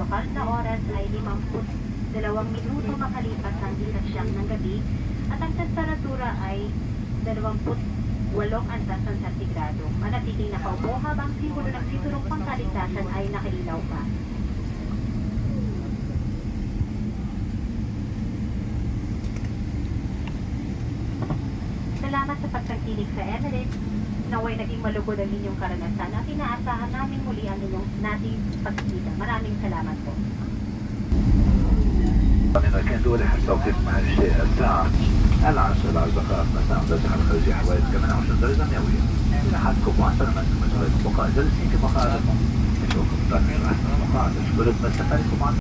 lokal na oras ay 52 minuto makalipas ng 9 ng gabi at ang temperatura ay 28 antas ng sentigrado. Manatiling nakaupo habang simbolo ng sinturong pangkaligtasan ay nakailaw pa. Salamat sa pagtangkilik sa Emirates. Naway naging malugod ang inyong karanasan at inaasahan namin muli ang inyong nating pagkikita. Maraming salamat po. كان دول توقيت مع الشيء الساعة 10 الأصدقاء مساء درجة الخارجية حوالي 28 درجة مئوية. إذا حدكم وأحسن من مسؤولية البقاء جالسين في مقاعد نشوفكم تاني راح مقاعد شكرا مسافركم